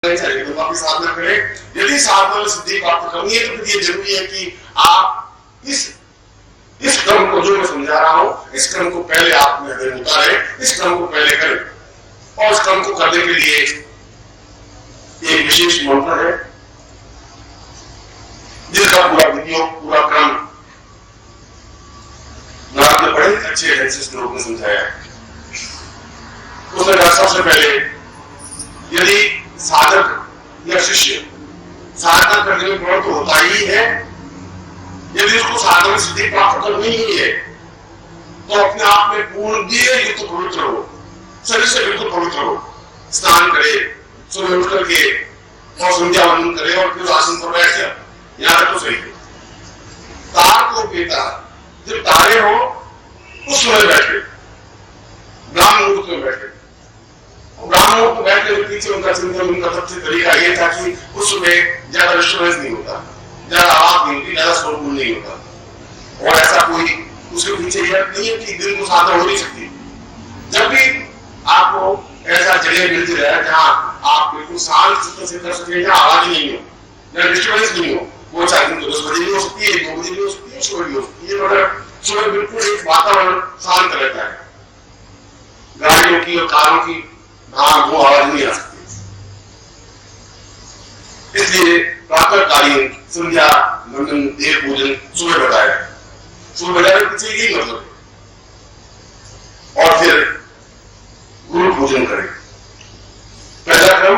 चाहिए तो वापस साधना करें। यदि साधना में सिद्धि प्राप्त करनी है तो फिर ये जरूरी है कि आप इस क्रम को जो मैं समझा रहा हूं, इस क्रम को पहले आप में हृदय उतारें, इस क्रम को पहले करें। और इस क्रम को करने के लिए एक विशेष मंत्र है जिसका पूरा वीडियो, पूरा क्रम नारद ने बड़े अच्छे ढंग से श्लोक में समझाया है। उसने कहा सबसे पहले यदि साधक या शिष्य साधना करने में प्रवृत्त होता ही है, यदि उसको साधना में सिद्धि प्राप्त करनी ही है तो अपने आप में पूर्ण दिए युक्त पवित्र हो, शरीर से बिल्कुल पवित्र हो, स्नान करे, सुबह उठ करके और संध्या वंदन करे और फिर आसन पर बैठ जाए। यहां तक तो सही है। तार को बेटा जब तारे हो उस समय बैठे, ब्राह्मण मुहूर्त में बैठे। ब्राह्मणों को बैठने के पीछे उनका चिंतन, उनका सबसे तरीका ये था कि उस समय ज्यादा डिस्टर्बेंस नहीं होता, ज्यादा आवाज नहीं होती, ज्यादा शोरगुल नहीं होता। और ऐसा कोई उसके पीछे यह नहीं है कि दिन को साधना हो नहीं सकती। जब भी आपको ऐसा जगह मिल जाए जहां आप बिल्कुल शांत चित्त से कर सके, जहां आवाज नहीं हो, जहां डिस्टर्बेंस नहीं हो, वो चाहे दिन को 10 बजे भी हो सकती है, 2 बजे भी हो सकती है, सुबह भी हो सकती है, मगर सुबह बिल्कुल एक वातावरण शांत रहता है, गाड़ियों की और कारों की वो आवाज नहीं आ सकती। इसलिए प्रातःकालीन संध्या वंदन, देव पूजन सुबह बताया, सुबह बताने के पीछे यही मतलब है। और फिर गुरु पूजन करें। पहला क्रम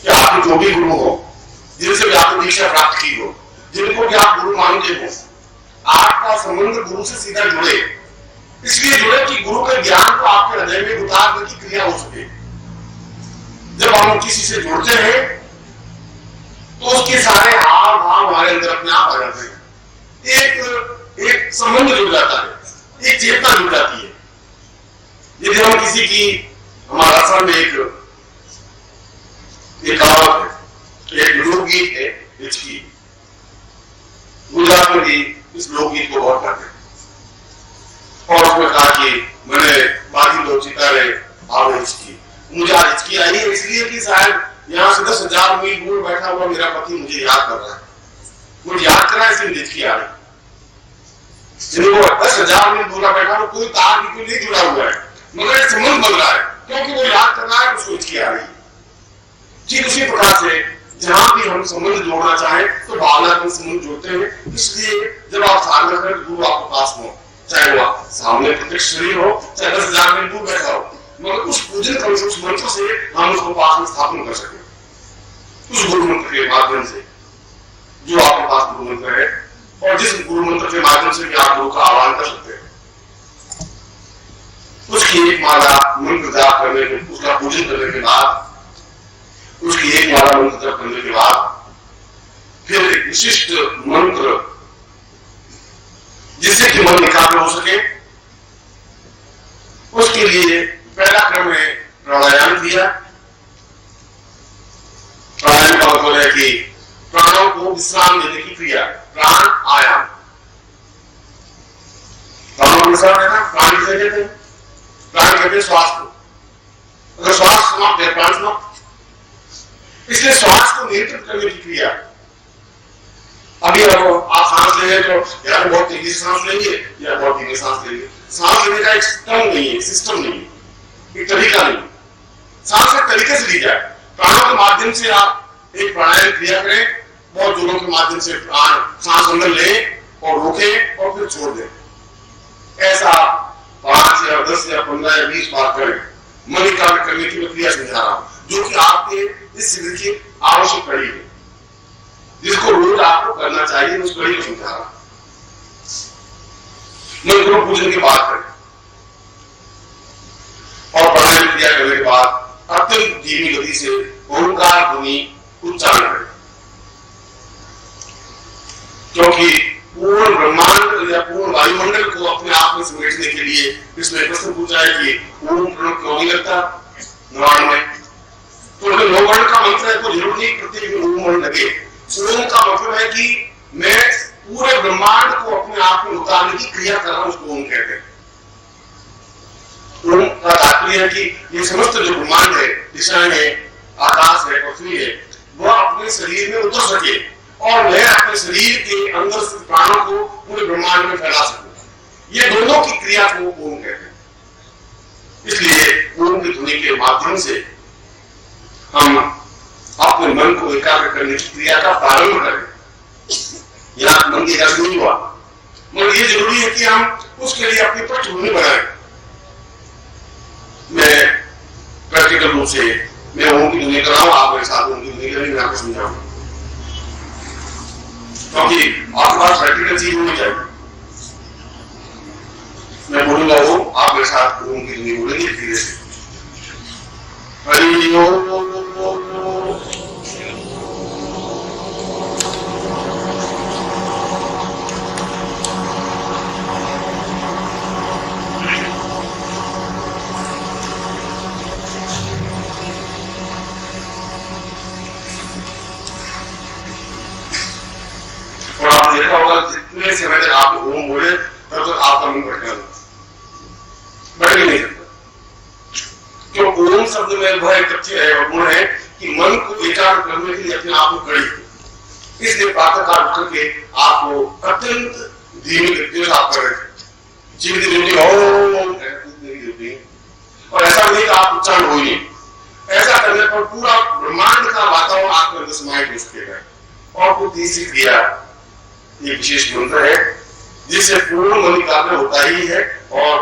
कि आपके जो भी गुरु हो, जिनसे भी आपने दीक्षा प्राप्त की हो, जिनको भी आप गुरु मानते हो, आपका संबंध गुरु से सीधा जुड़े। इसलिए जुड़े कि गुरु के ज्ञान को आपके हृदय में उतारने की क्रिया हो सके। जब हम किसी से जुड़ते हैं तो उसके सारे हाव भाव हमारे अंदर अपने आप आ जाते हैं। एक संबंध जुड़ जाता है, एक चेतना जुड़ जाती है। यदि हम किसी की, हमारा आश्रम में एक कहावत है, एक लोकगीत है हिचकी, गुजरात में भी इस लोकगीत को बहुत करते हैं। और उसमें कहा कि मैंने बाकी लोग चितारे भाव हिचकी, मुझे आज हिचकी आई है इसलिए कि शायद यहाँ से 10,000 मील दूर बैठा हुआ मेरा पति मुझे याद कर रहा है, मुझे याद कर रहा है, इसलिए हिचकी आ रही। जिनको 10,000 मील दूर बैठा हो, कोई तार बिल्कुल नहीं जुड़ा हुआ है, मगर संबंध बन रहा है क्योंकि वो याद कर रहा है, उसको हिचकी आ रही है। ठीक उसी प्रकार से जहां भी हम संबंध जोड़ना चाहें तो भावनात्मक संबंध जोड़ते हैं। इसलिए जब आप साधना करें गुरु आपके पास हो, चाहे वो सामने प्रत्यक्ष शरीर हो, चाहे 10,000 मील दूर बैठा हो, मगर उस पूजन क्रम से, उस मंत्र से हम उसको पास में स्थापन कर सके, उस गुरु मंत्र के माध्यम से जो आपके पास गुरु मंत्र है, और जिस गुरु मंत्र के माध्यम से भी आप गुरु का आह्वान कर सकते हैं। उसकी एक माला मंत्र जाप करने के, उसका पूजन करने के बाद, उसकी एक माला मंत्र जाप करने के बाद फिर एक विशिष्ट मंत्र जिससे कि मन एकाग्र हो सके, उसके लिए पहला क्रम में प्राणायाम किया। प्राणायाम का मतलब है कि प्राणों को विश्राम देने की क्रिया, प्राण आयाम। प्राणों को विश्राम देना, प्राण किसे कहते हैं? प्राण कहते हैं श्वास को। अगर श्वास समाप्त है, प्राण समाप्त। इसलिए श्वास को नियंत्रित करने की क्रिया। अभी आप सांस ले रहे तो यार बहुत तेजी से सांस लेंगे या बहुत धीमे सांस लेंगे। सांस लेने का एक सिस्टम नहीं है, सिस्टम नहीं है, एक तरीका नहीं। सांस एक तरीके से ली जाए, प्राणों के माध्यम से आप एक प्राणायाम क्रिया करें, बहुत जोरों के माध्यम से प्राण सांस अंदर लें और रोकें और फिर छोड़ दें। ऐसा 5 या 10 या 15 या 20 बार करें। मन एकाग्र करने की प्रक्रिया समझा रहा हूं, जो कि आपके इस शिविर की आवश्यक कड़ी है, जिसको रोज आपको करना चाहिए। उस कड़ी को समझा रहा मैं। गुरु पूजन की बात करें और प्राणायाम क्रिया करने के बाद अत्यंत धीमी गति से ओंकार ध्वनि उच्चारण करें, क्योंकि पूर्ण ब्रह्मांड या पूर्ण वायुमंडल को अपने आप में समेटने के लिए इसमें प्रश्न पूछा है कि ओम प्रणव क्यों नहीं लगता नवाण में? तो अगर नवर्ण का मंत्र है तो जरूर नहीं प्रत्येक ओम लगे। ओम का मतलब है कि मैं पूरे ब्रह्मांड को अपने आप में उतारने की क्रिया कर रहा हूं, उसको ओम कहते हैं। ओम का तात्पर्य है कि ये समस्त जो ब्रह्मांड है दिशाएं हैं, आकाश है, पृथ्वी है, वह अपने शरीर में उतर सके और मैं अपने शरीर के अंदर से प्राणों को पूरे ब्रह्मांड में फैला सकूं। ये दोनों की क्रिया को ओम कहते हैं। इसलिए ओम की ध्वनि के माध्यम से हम अपने मन को एकाग्र करने की क्रिया का प्रारंभ करें। यहाँ मन की एकाग्र नहीं हुआ, मगर ये जरूरी है कि हम उसके लिए अपनी पृष्ठभूमि बनाएं। मैं प्रैक्टिकल रूप से मैं ओम की ध्वनि कर रहा हूं, आप मेरे साथ ओम की ध्वनि करेंगे, मैं आपको समझाऊंगा, क्योंकि आपके पास प्रैक्टिकल चीज होनी चाहिए। मैं बोलूंगा ओम, आप मेरे साथ ओम की ध्वनि बोलेंगे धीरे से। हरि ओम। देखा होगा जितने समय तक आप ओम बोले तब तक आपका मुंह भटका बढ़ नहीं सकता, क्यों? ओम शब्द में वह एक तथ्य है और गुण है कि मन को एकाग्र करने के लिए अपने आप को कड़ी, इसलिए प्रातःकाल उठ करके आपको अत्यंत धीमी गति से आप कर रहे थे, जीवित ड्यूटी और ऐसा नहीं कि आप उच्चारण हो ही। ऐसा करने पर पूरा ब्रह्मांड का वातावरण आपके अंदर समाहित हो सकेगा। और कोई तीसरी क्रिया, ये विशेष मंत्र है जिससे पूर्ण मन एकाग्र होता ही है, और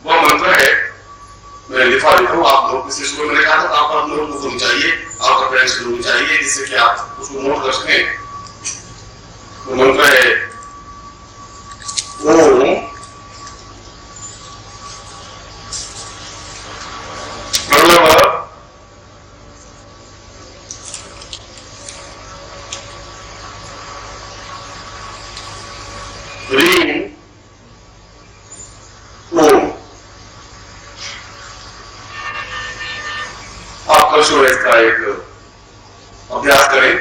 वह मंत्र है, मैं लिखा हूं, आप लोग किसी स्कूल में लिखा था, आपका नोटबुक होनी चाहिए, आपका पेन होनी चाहिए, जिससे कि आप उसको नोट कर सकें। वो मंत्र है ओम प्रणव ह्रीं ओम। आप कल सुबह इसका एक अभ्यास करें।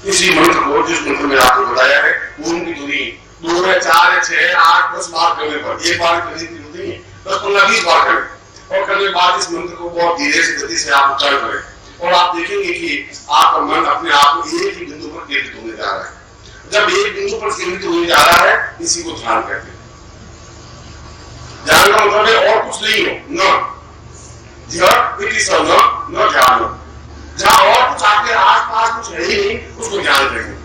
इसी मंत्र को, जिस मंत्र में आपको बताया है, ओम की ध्वनि 2 या 4 या 6 या 8 10 बार करने पर, एक बार करने की जरूरत नहीं है, 10 15 20 बार करें, और करने के बाद इस मंत्र को बहुत धीरे से गति से आप उच्चारण करें, और आप देखेंगे कि आपका मन अपने आप को एक ही बिंदु पर केंद्रित होने जा रहा है। जब एक बिंदु पर केंद्रित होने जा रहा है, इसी को ध्यान कहते हैं। ध्यान का मतलब है और कुछ नहीं हो, न ध्यान हो। जहां और कुछ आपके आसपास कुछ है ही नहीं, उसको ध्यान करेंगे।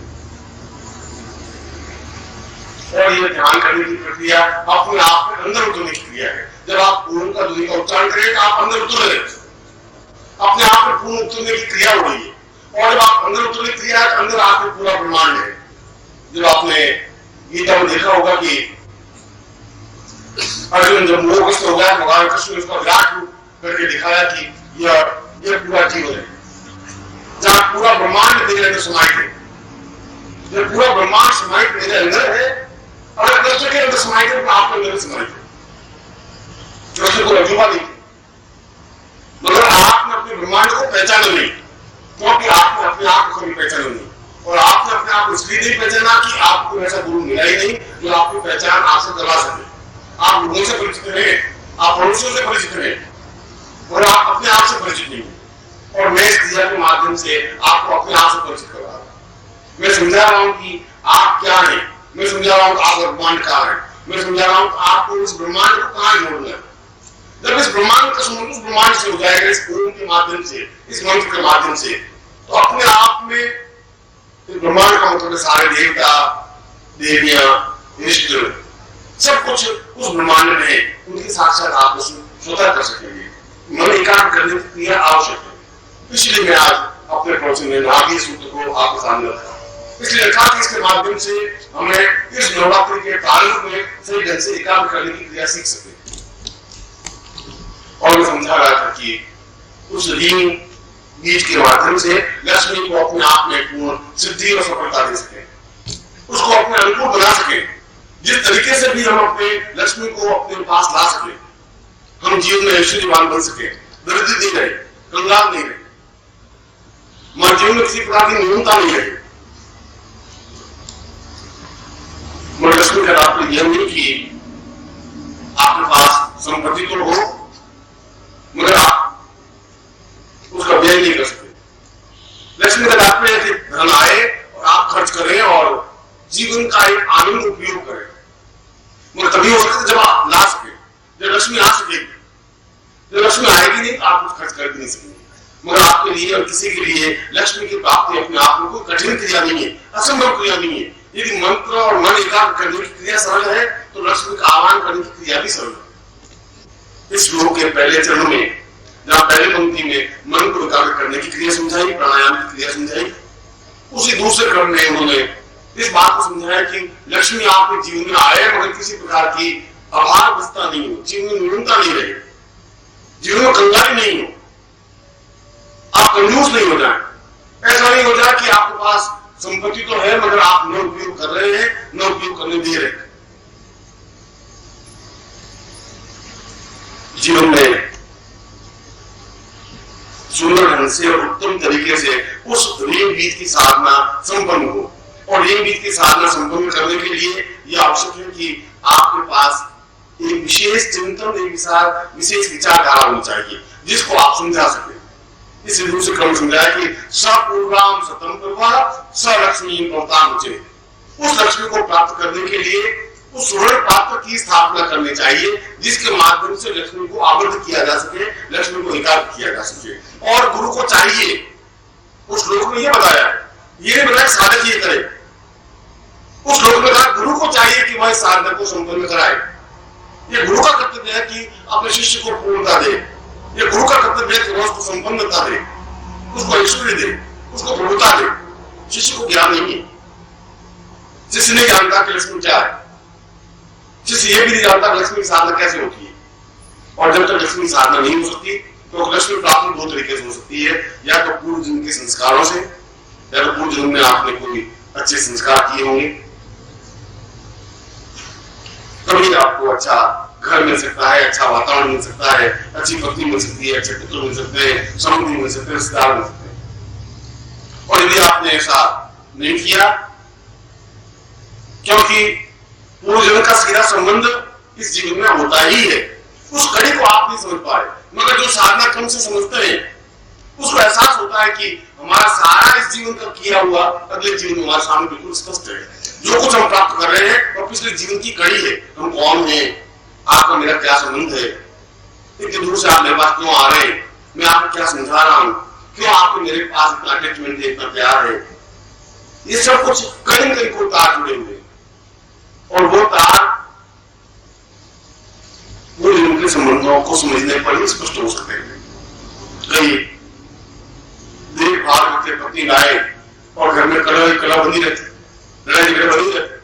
और ये ध्यान करने की प्रक्रिया अपने आप में अंदर उतरने की क्रिया है। जब आप ओम का ध्वनि का उच्चारण करें तो आप अंदर उतर रहे, अपने आप में पूर्ण उतरने की क्रिया हो रही है। और जब आप अंदर उतरने की क्रिया है, अंदर आपके पूरा ब्रह्मांड है। जब आपने गीता में देखा होगा कि अर्जुन जब मोहग्रस्त हो गया, भगवान कृष्ण ने उसका विराट रूप करके दिखाया कि यह पूरा जीवन है, जहां पूरा ब्रह्मांड मेरे अंदर समाहित है। जब पूरा ब्रह्मांड समाहित मेरे अंदर है, अगर कृष्ण के अंदर समाहित है तो आपके अंदर समाहित है। कृष्ण को अजूबा नहीं, मगर आपने अपने ब्रह्मांड को पहचाना नहीं, क्योंकि आपने अपने आप को कभी पहचाना नहीं, और आपने अपने आप को इसलिए नहीं पहचाना कि आपको ऐसा गुरु मिला ही नहीं जो आपकी पहचान आपसे करवा सके। आप लोगों से परिचित रहे, आप पड़ोसियों से परिचित रहे, और आप अपने आप से परिचित नहीं है। और मैं इस क्रिया के माध्यम से आपको अपने आप से परिचित करवा रहा हूं। मैं समझा रहा हूं कि आप क्या है, मैं समझा रहा हूं कि आप ब्रह्मांड कहां है, मैं समझा रहा हूं कि आपको इस ब्रह्मांड को कहां जोड़ना है। जब इस ब्रह्मांड का संबंध उस ब्रह्मांड से हो जाएगा, इस ओम के माध्यम से, इस मंत्र के माध्यम से, तो अपने आप में ब्रह्मांड का मतलब सारे देवता देवियां इष्ट सब कुछ उस ब्रह्मांड में है, उनके साक्षात आप स्वतः कर सकेंगे। मन एकाग्र करने की क्रिया आवश्यक है। इसलिए मैं आज अपने प्रवचन में नागी सूत्र को आपके सामने रखा, इसलिए रखा कि इसके माध्यम से हमें इस नवरात्रि के प्रारंभ में सही ढंग से एकाग्र करने की क्रिया सीख सके। और मैं समझा रहा था कि उस रींग बीज के माध्यम से लक्ष्मी को अपने आप में पूर्ण सिद्धि और सफलता दे सके, उसको अपने अनुकूल बना सके। जिस तरीके से भी हम अपने लक्ष्मी को अपने पास ला सके, हम जीवन में ऐश्वर्यवान बन सके, दरिद्र नहीं रहे, कंगाल नहीं रहे, हमारे जीवन में किसी प्रकार की न्यूनता नहीं रहे। मगर लक्ष्मी का तात्पर्य यह नहीं कि आपके पास संपत्ति तो हो, मगर आप नहीं कर सकते। लक्ष्मी का तात्पर्य है कि धन आए और आप खर्च करें और जीवन का एक आनंद उपयोग करें, मगर तभी हो सकता है जब आप ला सके, जब लक्ष्मी आ सकेगी। जब लक्ष्मी आएगी नहीं तो आप कुछ खर्च कर भी नहीं सकेंगे। मगर आपके लिए और किसी के लिए लक्ष्मी की प्राप्ति अपने आप में कोई कठिन क्रिया नहीं है, असंभव क्रिया नहीं है। यदि मंत्र और मन एकाग्र करने की क्रिया सरल है तो लक्ष्मी का आह्वान करने की क्रिया भी सरल है। इस श्लोक के पहले चरण में जहां पहले पंक्ति में मन को एकाग्र करने की क्रिया समझाई, प्राणायाम की क्रिया समझाई, उसी दूसरे क्रम में उन्होंने इस बात को समझाया कि लक्ष्मी आपके जीवन में आए मगर किसी प्रकार की अभावस्था नहीं हो, जीवन में न्यूनता नहीं रहे, जीवन में कंगाली नहीं हो, आप कंजूस नहीं हो जाए। ऐसा नहीं हो जाए कि आपके पास संपत्ति तो है मगर आप न उपयोग कर रहे हैं, न उपयोग करने दे रहे हैं। जीवन में सुंदर ढंग से और उत्तम तरीके से उस ऋण बीज की साधना संपन्न हो, और ऋण बीज की साधना संपन्न करने के लिए यह आवश्यक है कि आपके पास एक विशेष चिंतन, एक विशेष विचारधारा होनी चाहिए जिसको आप समझा सके। इस दूसरे क्रम समझाया कि सपूर्वाम सतम पूर्वा स लक्ष्मी पवता मुझे, उस लक्ष्मी को प्राप्त करने के लिए उस स्वर्ण पात्र की स्थापना करनी चाहिए जिसके माध्यम से लक्ष्मी को आबद्ध किया जा सके, लक्ष्मी को एकाग्र किया जा सके। और गुरु को चाहिए, उस लोक में यह बताया, ये नहीं बताया साधक ये करे, उस लोक में कहा गुरु को चाहिए कि वह साधना को संपन्न कराए। ये गुरु का कर्तव्य है कि अपने शिष्य को पूर्णता दे, ये गुरु का कर्तव्य है कि वह उसको संपन्नता दे, उसको ऐश्वर्य दे, उसको प्रभुता दे। शिष्य को ज्ञान नहीं है, शिष्य नहीं जानता कि लक्ष्मी क्या है, शिष्य ये भी नहीं जानता लक्ष्मी की साधना कैसे होती है। और जब तक लक्ष्मी की साधना नहीं हो सकती तो लक्ष्मी प्राप्ति दो तरीके से हो सकती है, या तो पूर्व जन्म के संस्कारों से, या तो पूर्व जन्म में आपने कोई अच्छे संस्कार किए होंगे, तभी आपको अच्छा घर मिल सकता है, अच्छा वातावरण मिल सकता है, अच्छी पत्नी मिल सकती है, अच्छे पुत्र मिल सकते हैं, समृद्धि मिल सकते हैं, रिश्तेदार मिल सकते हैं। और यदि आपने ऐसा नहीं किया, क्योंकि पूर्व जन्म का सीधा संबंध इस जीवन में होता ही है, उस कड़ी को आप नहीं समझ पाए। मगर जो साधना क्रम से समझते हैं उसको एहसास होता है कि हमारा सारा इस जीवन का किया हुआ अगले जीवन में हमारे सामने बिल्कुल स्पष्ट है। जो कुछ हम प्राप्त कर रहे हैं और पिछले जीवन की कड़ी है, हम कौन है, आपका मेरा क्या संबंध है, इतनी दूर से आप मेरे पास क्यों आ रहे हैं, मैं आपको क्या समझा रहा हूं, क्यों आपको मेरे पास इतना अटैचमेंट है, इतना प्यार है। ये सब कुछ कहीं न कहीं कोई तार जुड़े हुए, और वो तार वो उनके संबंधों को समझने पर ही स्पष्ट हो सकते हैं। कई देखभाल करते पत्नी लाए और घर में कला बनी रहती, लड़ाई झगड़े बनी रहते।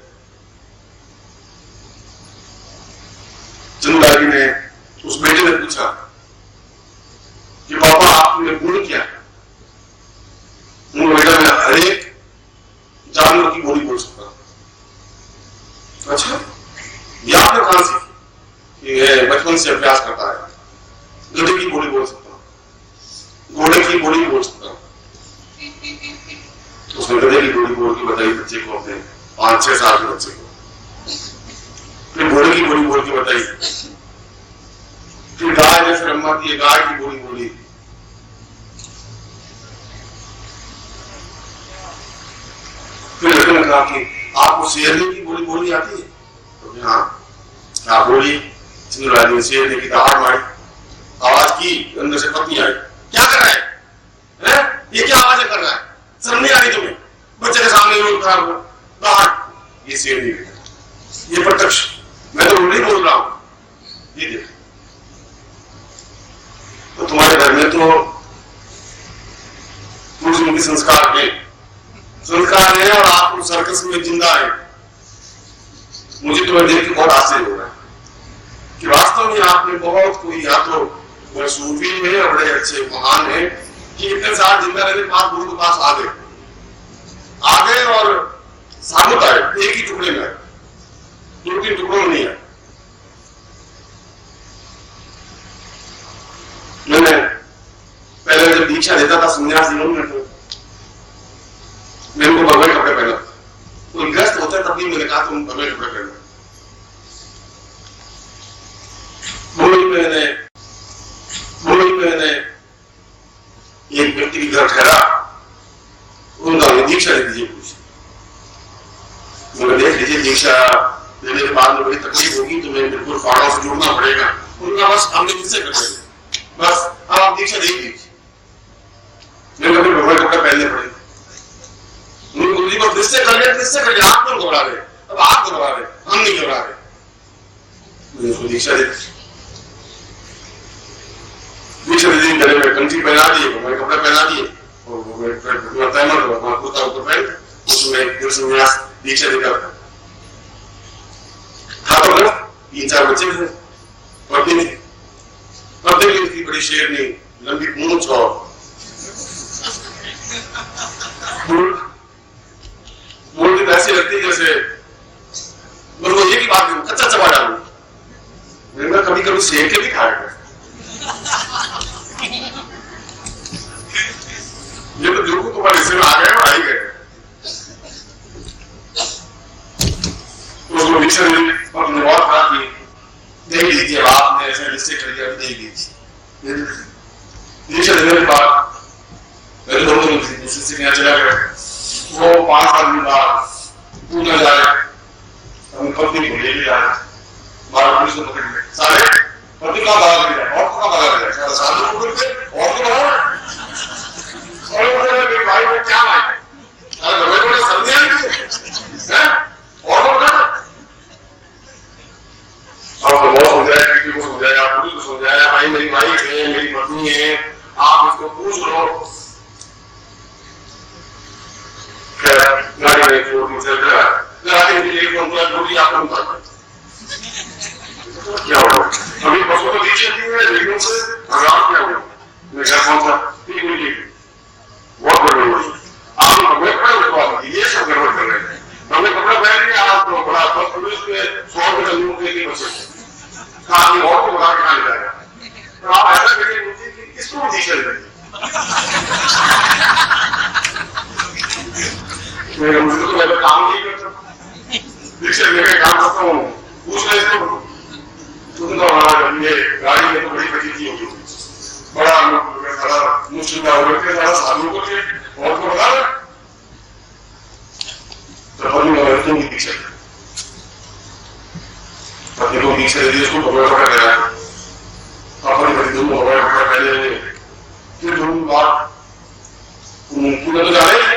चंदू जी ने उस बेटे ने पूछा कि पापा आपने गुण क्या है? बेटा मैं हर एक जानवर की बोली बोल सकता हूं। अच्छा, ये आपने कहां सीखी? ये बचपन से अभ्यास करता है। गधे की बोली बोल सकता हूं, घोड़े की बोली बोल सकता हूं। उसने गधे की बोली बोल के बताई बच्चे को, अपने 5-6 साल के बच्चे को। फिर घोड़े की बोली बोल के बताई, फिर गाय ने, फिर अम्मा की गाय की बोली बोली। फिर लड़के ने कहा कि आपको शेरनी की बोली बोली आती है? तो हाँ, क्या बोली? चंद्रराज ने शेरनी की दहाड़ मारी, आवाज की, अंदर से पत्नी आई, क्या कर रहा है? ये क्या आवाज कर रहा है? शर्म नहीं आ रही तुम्हें? बच्चे के सामने रोड खराब हो, दहाड़। ये शेरनी की, ये प्रत्यक्ष, मैं तो नहीं बोल रहा हूं। ये देख, तो तुम्हारे घर में तो पूर्व के संस्कार है और आप उस सर्कस में जिंदा है। मुझे तुम्हें देख के बहुत आश्चर्य हो रहा है कि वास्तव में आपने बहुत कोई, या तो बड़े सूफी है और बड़े अच्छे महान है कि इतने साल जिंदा रहने के बाद गुरु के पास आ गए और साबुत आए, एक ही टुकड़े में, 2-3 टुकड़ों में नहीं है। मैंने पहले जब दीक्षा देता था संन्यास जीवन में, तो मेरे को भगवे कपड़े पहना, कोई ग्रस्त होता है तब भी मैंने कहा तुम भगवे कपड़े पहनो। भूमि मैंने एक व्यक्ति की घर ठहरा, उनका दीक्षा दे दीजिए कुछ। देख लीजिए दीक्षा देने के बाद में बड़ी तकलीफ होगी, तुम्हें बिल्कुल फाड़ों से जुड़ना पड़ेगा। उनका बस हमने किससे कर देंगे, बस आप दीक्षा दे दीजिए। मैं कभी भगवान कपड़े पहनने पड़ेंगे, गुरु जी को किससे कर ले, आप क्यों घबरा रहे, अब आप घबरा रहे, हम नहीं घबरा रहे। मैंने उसको दीक्षा दे दी, दीक्षा दे दी, गले में कंठी पहना दिए, भगवान कपड़े पहना दिए, और तैमल कुर्ता ऊपर पहन उसमें संन्यास दीक्षा देकर था। तो 3-4 बच्चे थे, पत्नी थी बड़ी शेरनी, लंबी पूंछ और बोलती तो ऐसी लगती जैसे मेरे को एक ही बात कच्चा चबा डालू। मैंने कभी कभी सेक के भी खाया, ये तो जो तुम्हारे हिस्से में आ गए और आ ही गए। अपने बहुत खराब की देख लीजिए, आपने ऐसे रिश्ते कर दिया, देख लीजिए। दीक्षा देने के बाद मेरे दोनों दूसरे से यहाँ चला गया, वो 5 साल के बाद पूछना जा रहे, हम पत्नी को ले जाए, हमारा पुलिस को पकड़ लिया, सारे पति का भागा ले जाए, और का भागा ले जाए, साधु को करते और तो भागा, और मेरे भाई को क्या मारे, अरे बड़े समझे हैं, और तो अब तो बहुत समझाया, किसी को समझाया, पुलिस को समझाया, भाई मेरी वाइफ है, मेरी पत्नी है, आप इसको पूछ लो। गाड़ी में चल रहा है, क्या होगा अभी बसों को दीक्षा दी है, लेकिन से भगवान क्या हुआ, मैं घर पहुंचा, ठीक नहीं, बहुत गड़बड़ हुई। आप भगवे कपड़े उठवा ये सब गड़बड़ कर रहे हैं, हमने कपड़ा पहन लिया, आपको बड़ा पुलिस में 100 रुपये जमीन के लिए बचे कहा और को बता के कहा जाएगा। तो आप ऐसा करिए कि किसको दीक्षा देंगे, मुझे तो मैं काम नहीं करता, दीक्षा लेकर काम करता हूँ, पूछ रहे थे तुम तो हमारा ये गाड़ी में तो बड़ी फजीती होगी, बड़ा मुश्किल का होकर सारा साधुओं को थे और को बता रहे तो पत्नी की दीक्षा, पत्नी को दीक्षा दे दी, उसको भगवान कपड़ा पहना, अपनी बड़ी धूम भगवान कपड़ा पहने, फिर धूम बात पूरा तो जाने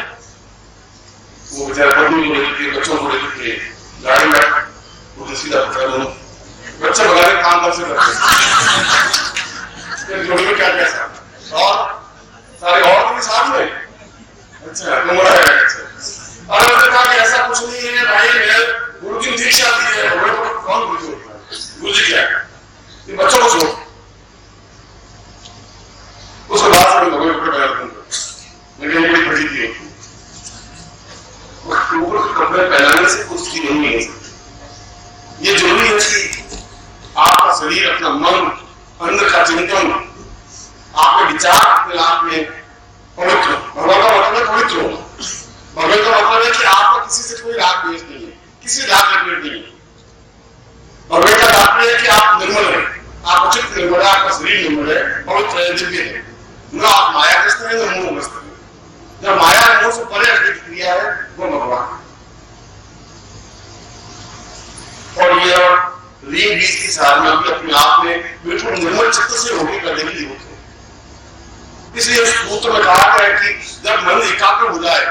वो बेचारा पत्नी को लेकर के बच्चों को लेकर के गाड़ी में वो सीधा पकड़ा, दोनों बच्चे भगाने काम कर से करते जोड़ी में क्या कैसा और सारे और भी साथ में अच्छा नंबर है। अच्छा और मैंने कहा कि ऐसा कुछ नहीं है भाई, मैं गुरु की दीक्षा दी है, कौन गुरु जी क्या है, ये बच्चों को छोड़। उसके बाद से मैं भगवान कपड़े पहना दूंगा, लेकिन बड़ी बड़ी थी ऊपर कपड़े पहनाने से कुछ की नहीं है। ये जरूरी है कि आपका शरीर, अपना मन, अंदर का चिंतन, आपके विचार अपने आप में पवित्र, भगवान का मतलब है पवित्र हो। भगवान का मतलब है कि आपका किसी से कोई राग द्वेष नहीं है, किसी राग द्वेष नहीं है। भगवान का तात्पर्य है कि आप निर्मल है, आपका चित्त निर्मल है, आपका शरीर निर्मल है, पवित्र है, दिव्य है, न आप मायाग्रस्त है न मोहग्रस्त है। जब माया मोह से परे हटने की क्रिया है वो भगवान, और यह रीढ़ बीज की साधना भी अपने आप में बिल्कुल निर्मल चित्त से होगी करने की जरूरत है। इसलिए उस सूत्र में कहा गया है कि जब मन एकाग्र हो जाए,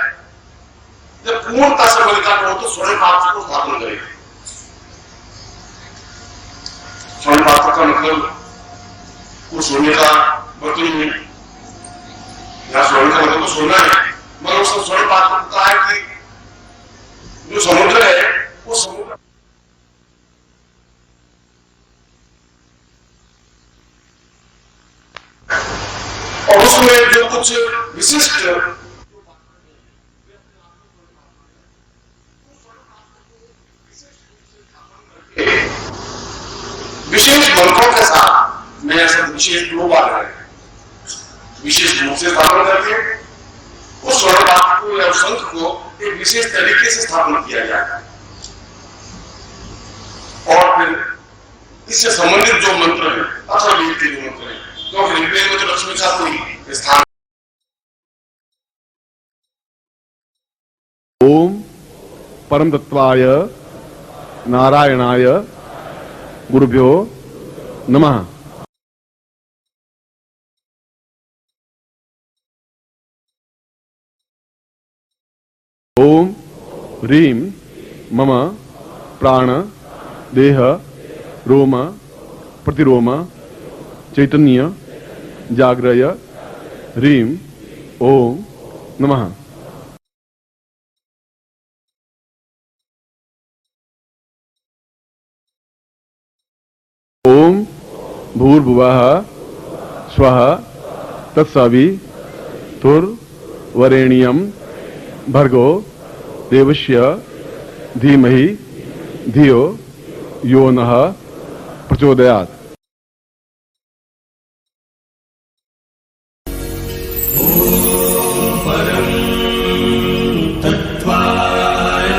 जब पूर्णता से मन एकाग्र हो तो स्वर्ण पात्र को स्थापना करेगा। स्वर्ण पात्र का मतलब वो सोने का बर्तन नहीं, यहाँ स्वर्ण का मतलब तो सोना है, मगर उसका स्वर्ण पात्र होता है कि जो समुद्र है वो समुद्र और उसमें जो कुछ विशिष्ट विशेष मंत्रों के साथ में ऐसा विशेष लोग आ रहे हैं, विशेष रूप से स्थापना करके उस स्वर्ण पात्र को या शंख को एक विशेष तरीके से स्थापना किया जाता है। और फिर इससे संबंधित जो मंत्र है अथवा ऋग्वेद के जो मंत्र है, क्योंकि ऋग्वेद में तो लक्ष्मी का कोई स्थान ओम परम तत्वाय नारायणाय गुरुभ्यो नमः। ओम ह्रीं मम प्राण देह रोम प्रतिरोम चैतन्य जाग्रय ह्रीं ओम नमः। ओम भूर्भुवः स्वः तत्सवितुर्वरेण्यं भर्गो देवस्य धीमहि धियो यो नः प्रचोदयात्। तत्त्वाय